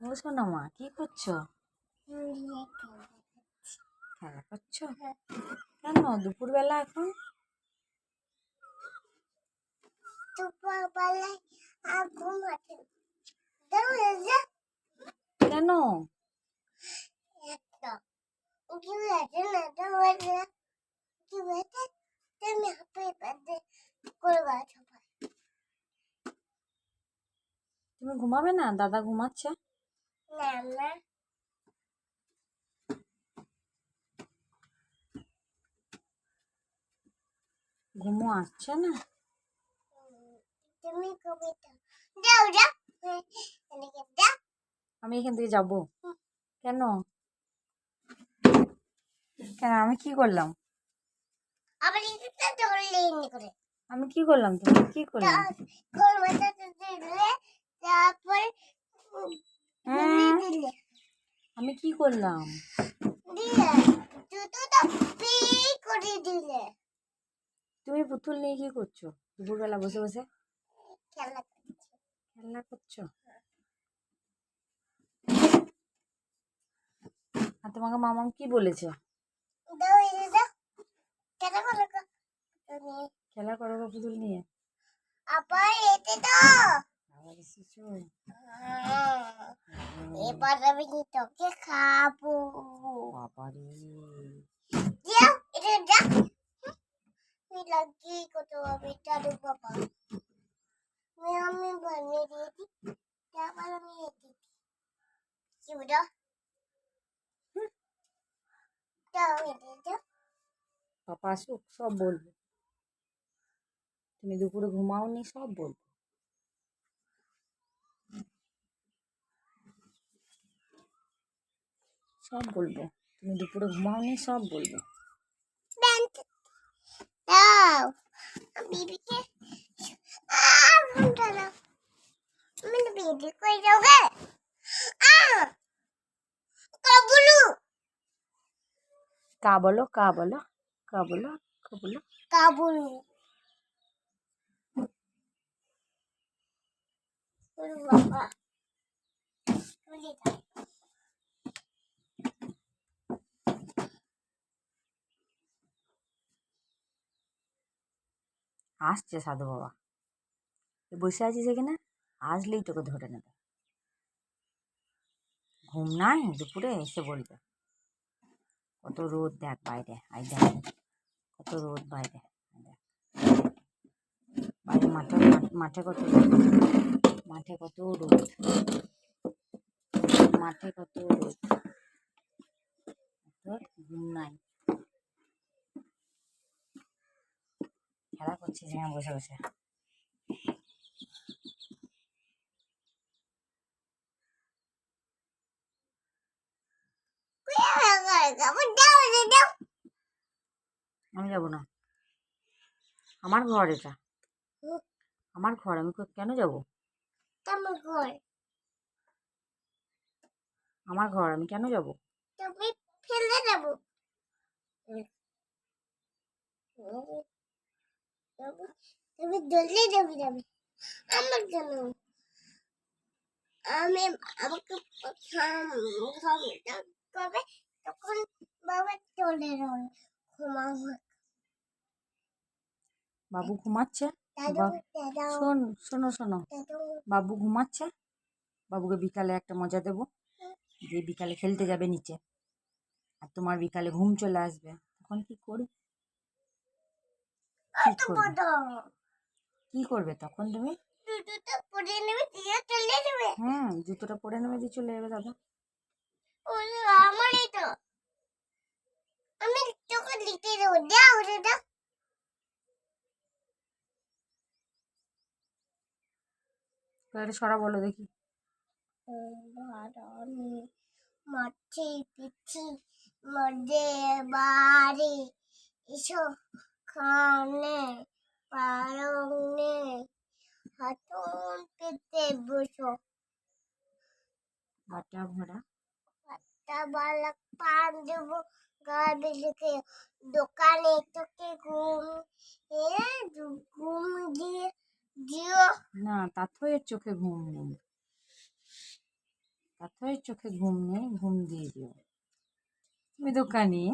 ও শোনা মা, কি করছো? খেলা করছো? কেন দুপুরবেলা এখন? দুপুরবেলায় ঘুম আছে কেন? একটা কি হয়েছে না তোমার কি হয়েছে তুমি হাতে পাতে করবা সবাই তুমি ঘুমাবে না? দাদা ঘুমাচ্ছে। না না ঘুমো আসছে না? তুমি কবিতা যাও যাও এদিকে যাও আমি এখান থেকে যাবো? কেন? কেন আমি কি করলাম? আবার এটা ধরলে এমনি করে আমি কি করলাম? তুমি কি করলাম? ঘর বাঁচাতে দিলে তারপর দিলে আমি কি করলাম? দিলে জুতোটা পি করে দিলে তুমি পুতুল নিয়ে কি করছো দুপুরবেলা বসে বসে? খেলা খেলা করছো? আর তোমাকে মামাম কি বলেছে? দাও এনে দাও খেলা করো খেলা করো গো পুতুল নিয়ে। আবার এতে দাও আবার এসেছো? এবার আমি তোকে খাবো বাবারে, যাও এটা যা তুই লাগিয়ে কত হবে দাদু বাবা আমি বানিয়ে দিয়েছি তারপর আমি এটি কি বলো দাও এনে দাও পাপা আসুক সব বলবো। তুমি দুপুরে ঘুমাওনি সব বলবো। সব বলবো। তুমি দুপুরে ঘুমাওনি সব বলবো। ব্যান্ড দাও বিবিকে ফোনটা দাও আমি বিবি কই যাওগে কাবুলু কা বলো, কা বলো, কা বলো, কা বলো। কাবুলু বাবা তুলি দাও আসছে সাধু বাবা, বসে আছিস এখানে, আসলেই তোকে ধরে নেবে। ঘুম নাই দুপুরে এসে বলবে। কত রোদ দেখ বাইরে, আই দেখ কত রোদ বাইরে, বাইরে মাঠে মাঠে কত রোদ, মাঠে কত রোদ, মাঠে কত রোদ। তোর ঘুম নাই, খেলা করছিস এখানে বসে বসে। আমি যাবো না, আমার ঘর এটা, আমার ঘর, আমি কেন যাবো? আমার ঘর, আমি কেন যাবো? তুমি ফেলে দেবো তুমি দলে যাবে যাবে আমার কেন আমি আমাকে কবে তখন বাবা চলে যাবে ঘুমাও বাবু ঘুমাচ্ছে। দাদা শোন, শোনো শোনো, বাবু ঘুমাচ্ছে। বাবুকে বিকালে একটা মজা দেবো, যে বিকালে খেলতে যাবে নিচে, আর তোমার বিকালে ঘুম চলে আসবে, তখন কি করবে? কি করবে তখন তুমি? জুতোটা পরে নেবে দিয়ে চলে যাবে জুতোটা পরে নেবে দিয়ে চলে যাবে দাদা। আমারই তো আমি তোকে লিখে দেবো দাও দাদা সরা বলো দেখি। মাঠে পিছি মধ্যে বাড়ি এসো খানে পারনে হাতুন পেতে বসো বাটা ভরা একটা বালা পান দেবো গাড়ি লিখে দোকানে তোকে ঘুম দিয়ে দিও না, তার তো এর চোখে ঘুম নেই। পাথরের চোখে ঘুম নেই, ঘুম দিয়ে দিও। তুমি দোকানি।